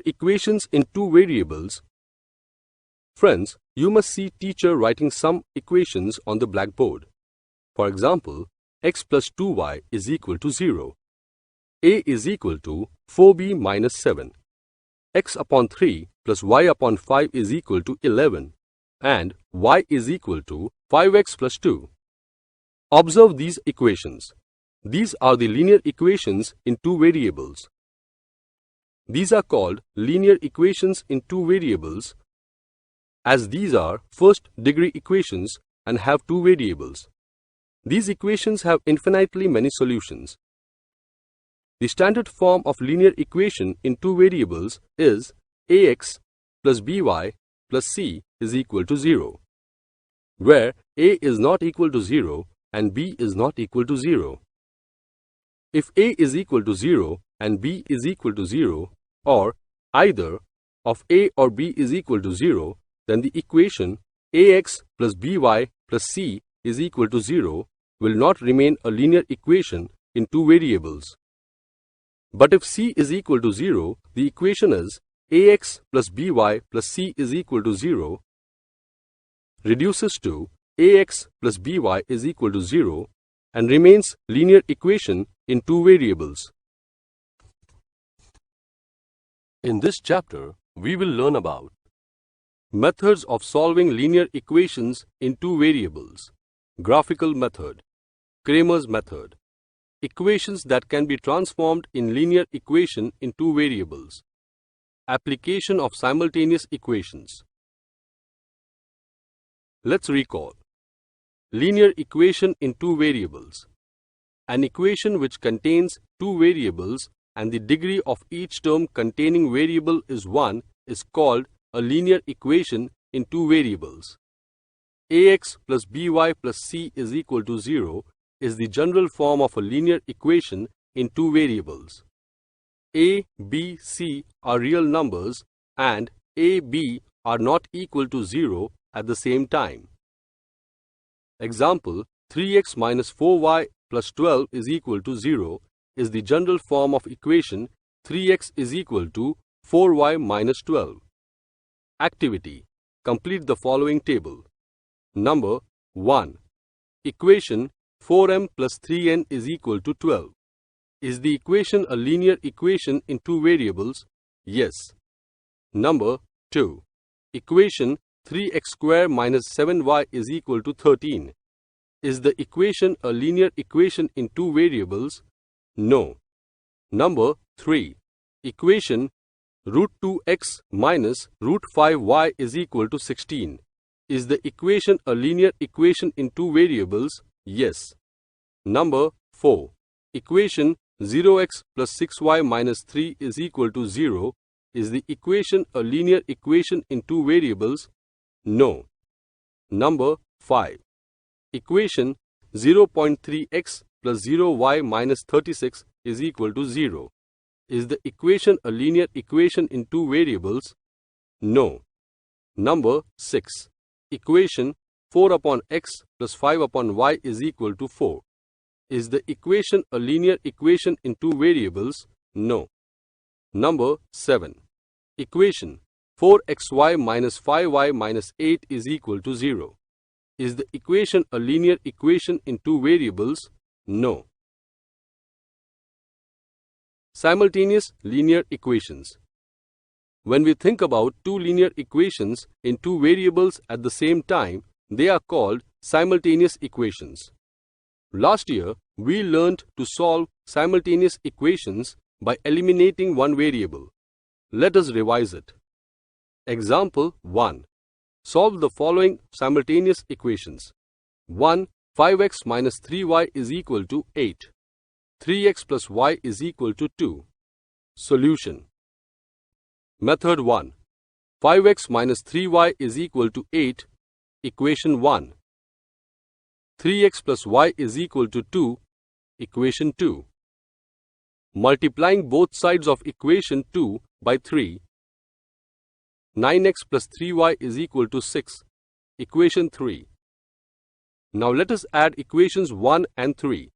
equations in two variables. Friends, you must see teacher writing some equations on the blackboard. For example, x plus 2y is equal to 0. A is equal to 4b minus 7. X upon 3 plus y upon 5 is equal to 11. And y is equal to 5x plus 2. Observe these equations. These are the linear equations in two variables. These are called linear equations in two variables as these are first-degree equations and have two variables. These equations have infinitely many solutions. The standard form of linear equation in two variables is ax plus by plus c is equal to 0, where a is not equal to 0 and b is not equal to 0. If a is equal to 0 and b is equal to 0, or either of a or b is equal to 0, then the equation ax plus by plus c is equal to 0 will not remain a linear equation in two variables. But if c is equal to 0, the equation is ax plus by plus c is equal to 0 reduces to ax plus by is equal to 0 and remains linear equation in two variables. In this chapter, we will learn about methods of solving linear equations in two variables, graphical method, Cramer's method, equations that can be transformed in linear equation in two variables, application of simultaneous equations. Let's recall. Linear equation in two variables. An equation which contains two variables and the degree of each term containing variable is 1 is called a linear equation in two variables. Ax plus by plus c is equal to 0 is the general form of a linear equation in two variables. A, b, c are real numbers and a, b are not equal to 0 at the same time. Example, 3x minus 4y plus 12 is equal to 0 is the general form of equation 3x is equal to 4y minus 12. Activity. Complete the following table. Number 1. Equation 4m plus 3n is equal to 12. Is the equation a linear equation in two variables? Yes. Number 2. Equation 3x square minus 7y is equal to 13. Is the equation a linear equation in two variables? No. Number 3. Equation root 2x minus root 5y is equal to 16. Is the equation a linear equation in two variables? Yes. Number 4. Equation 0x plus 6y minus 3 is equal to 0. Is the equation a linear equation in two variables? No. Number 5. Equation 0.3x plus 0y minus 36 is equal to 0. Is the equation a linear equation in two variables? No. Number 6. Equation 4 upon x plus 5 upon y is equal to 4. Is the equation a linear equation in two variables? No. Number 7. Equation 4xy minus 5y minus 8 is equal to 0. Is the equation a linear equation in two variables? No. Simultaneous linear equations. When we think about two linear equations in two variables at the same time, they are called simultaneous equations. Last year, we learned to solve simultaneous equations by eliminating one variable. Let us revise it. Example 1. Solve the following simultaneous equations. 1. 5x minus 3y is equal to 8. 3x plus y is equal to 2. Solution. Method 1. 5x minus 3y is equal to 8. Equation 1. 3x plus y is equal to 2. Equation 2. Multiplying both sides of equation 2 by 3. 9x plus 3y is equal to 6. Equation 3. Now let us add equations 1 and 3.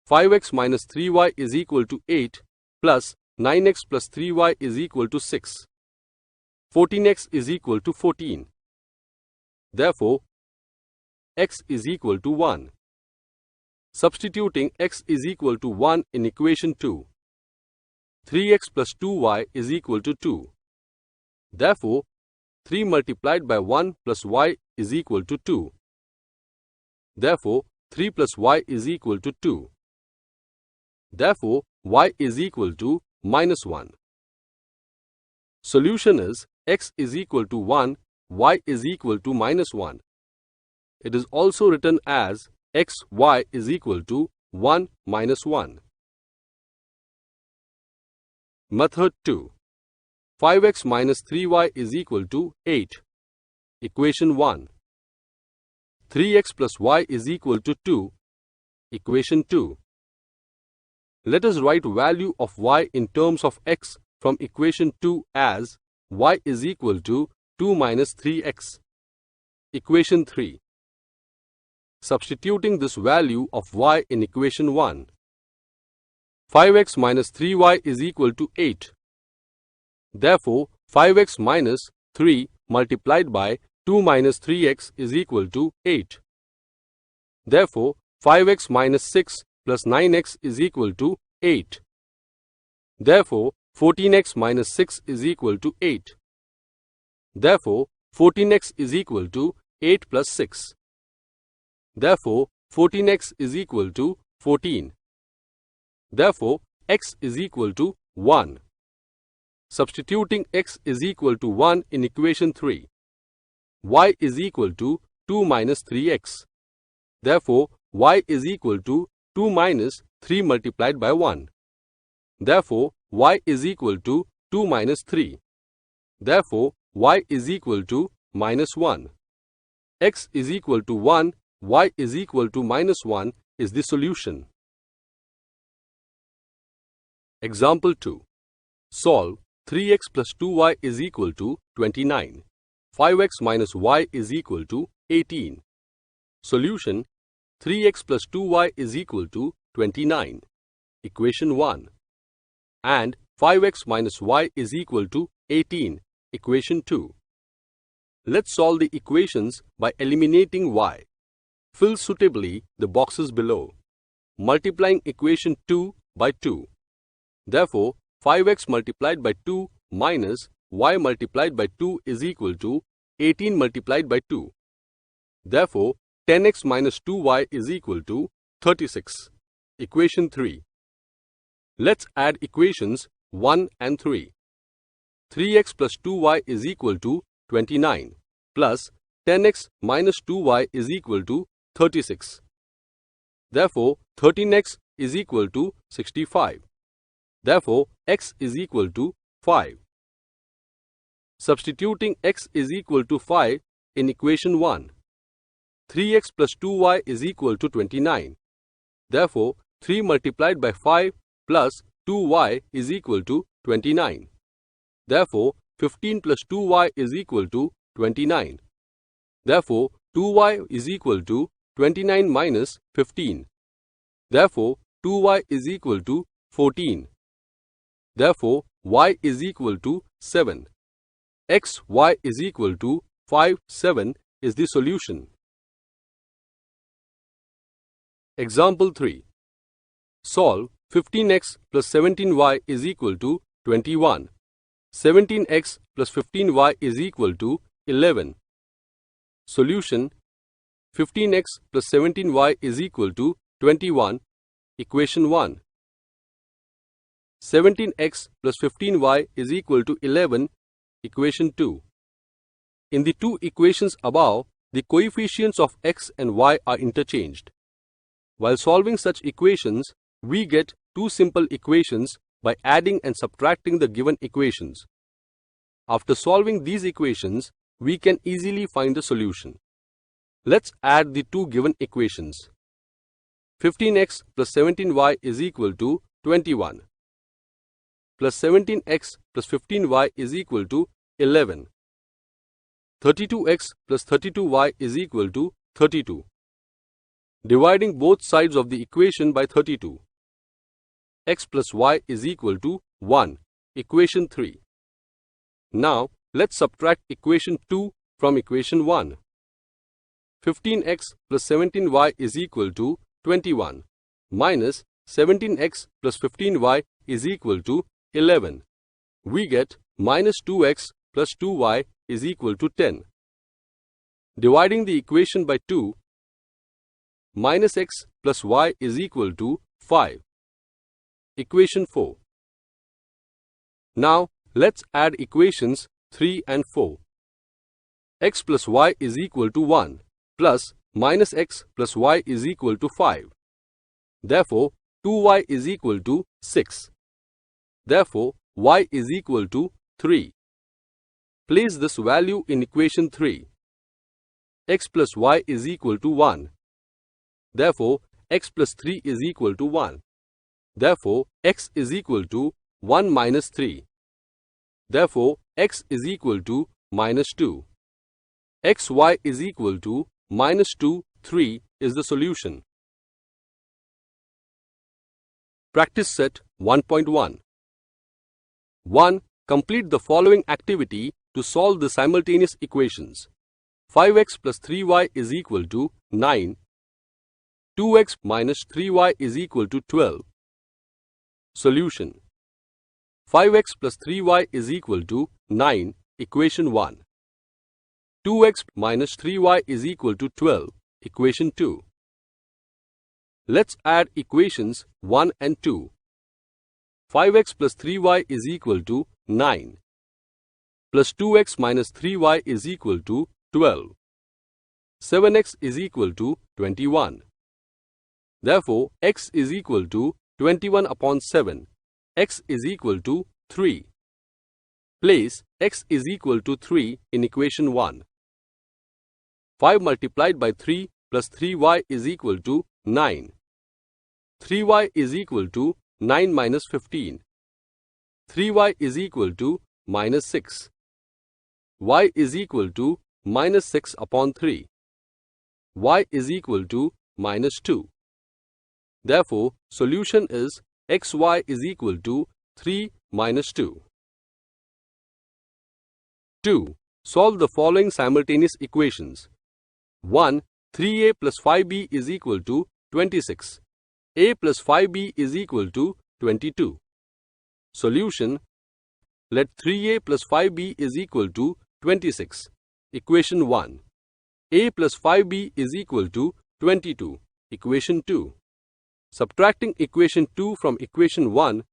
5x minus 3y is equal to 8 plus 9x plus 3y is equal to 6. 14x is equal to 14. Therefore, x is equal to 1. Substituting x is equal to 1 in equation 2. 3x plus 2y is equal to 2. Therefore, 3 multiplied by 1 plus y is equal to 2. Therefore, 3 plus y is equal to 2. Therefore, y is equal to minus 1. Solution is x is equal to 1, y is equal to minus 1. It is also written as xy is equal to 1 minus 1. Method 2. 5x minus 3y is equal to 8. Equation 1. 3x plus y is equal to 2. Equation 2. Let us write value of y in terms of x from equation 2 as y is equal to 2 minus 3x. Equation 3. Substituting this value of y in equation 1. 5x minus 3y is equal to 8. Therefore, 5x minus 3 multiplied by 2 minus 3x is equal to 8. Therefore, 5x minus 6 plus 9x is equal to 8. Therefore, 14x minus 6 is equal to 8. Therefore, 14x is equal to 8 plus 6. Therefore, 14x is equal to 14. Therefore, x is equal to 1. Substituting x is equal to 1 in equation 3. Y is equal to 2 minus 3x. Therefore, y is equal to 2 minus 3 multiplied by 1. Therefore, y is equal to 2 minus 3. Therefore, y is equal to minus 1. X is equal to 1, y is equal to minus 1 is the solution. Example 2. Solve 3x plus 2y is equal to 29. 5x minus y is equal to 18. Solution: 3x plus 2y is equal to 29. Equation 1. And 5x minus y is equal to 18. Equation 2. Let's solve the equations by eliminating y. Fill suitably the boxes below. Multiplying equation 2 by 2. Therefore, 5x multiplied by 2 minus y multiplied by 2 is equal to 18 multiplied by 2. Therefore, 10x minus 2y is equal to 36. Equation 3. Let's add equations 1 and 3. 3x plus 2y is equal to 29 plus 10x minus 2y is equal to 36. Therefore, 13x is equal to 65. Therefore, x is equal to 5. Substituting x is equal to 5 in equation 1. 3x plus 2y is equal to 29. Therefore, 3 multiplied by 5 plus 2y is equal to 29. Therefore, 15 plus 2y is equal to 29. Therefore, 2y is equal to 29 minus 15. Therefore, 2y is equal to 14. Therefore, y is equal to 7. X, y is equal to 5, 7 is the solution. Example 3. Solve 15x plus 17y is equal to 21. 17x plus 15y is equal to 11. Solution: 15x plus 17y is equal to 21. Equation 1. 17x plus 15y is equal to 11. Equation 2. In the two equations above, the coefficients of x and y are interchanged. While solving such equations, we get two simple equations by adding and subtracting the given equations. After solving these equations, we can easily find the solution. Let's add the two given equations. 15x plus 17y is equal to 21. Plus 17x plus 15y is equal to 11. 32x plus 32y is equal to 32. Dividing both sides of the equation by 32. X plus y is equal to 1. Equation 3. Now, let's subtract equation 2 from equation 1. 15x plus 17y is equal to 21 minus 17x plus 15y is equal to 11. We get minus 2x plus 2y is equal to 10. Dividing the equation by 2, minus x plus y is equal to 5. Equation 4. Now, let's add equations 3 and 4. X plus y is equal to 1 plus minus x plus y is equal to 5. Therefore, 2y is equal to 6. Therefore, y is equal to 3. Place this value in equation 3. X plus y is equal to 1. Therefore, x plus 3 is equal to 1. Therefore, x is equal to 1 minus 3. Therefore, x is equal to minus 2. xy is equal to minus 2, 3 is the solution. Practice set 1.1. 1. Complete the following activity to solve the simultaneous equations. 5x plus 3y is equal to 9. 2x minus 3y is equal to 12. Solution. 5x plus 3y is equal to 9, equation 1. 2x minus 3y is equal to 12, equation 2. Let's add equations 1 and 2. 5x plus 3y is equal to 9. Plus 2x minus 3y is equal to 12. 7x is equal to 21. Therefore, x is equal to 21 upon 7. X is equal to 3. Place x is equal to 3 in equation 1. 5 multiplied by 3 plus 3y is equal to 9. 3y is equal to 9 minus 15. 3y is equal to minus 6. Y is equal to minus 6 upon 3. Y is equal to minus 2. Therefore, solution is xy is equal to 3 minus 2. 2. Solve the following simultaneous equations. 1. 3a plus 5b is equal to 26. A plus 5b is equal to 22. Solution. Let 3a plus 5b is equal to 26. Equation 1. A plus 5b is equal to 22. Equation 2. Subtracting equation 2 from equation 1,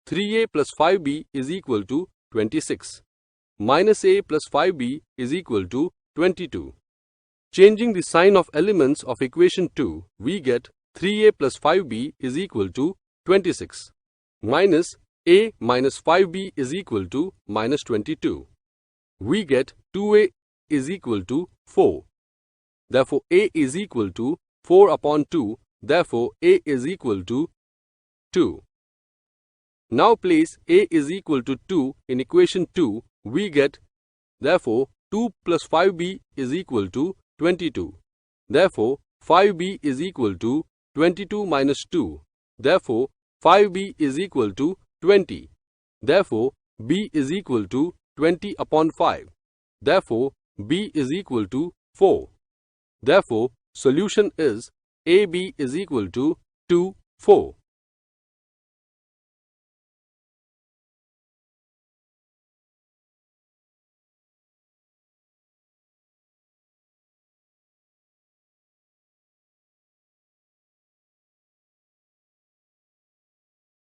3a plus 5b is equal to 26. Minus a plus 5b is equal to 22. Changing the sign of elements of equation 2, we get 3a plus 5b is equal to 26. Minus a minus 5b is equal to minus 22. We get 2a is equal to 4. Therefore, a is equal to 4 upon 2. Therefore, a is equal to 2. Now place a is equal to 2 in equation 2. We get, therefore, 2 plus 5b is equal to 22. Therefore, 5b is equal to 22 minus 2. Therefore, 5b is equal to 20. Therefore, b is equal to 20 upon 5. Therefore, b is equal to 4. Therefore, solution is AB is equal to 2, 4.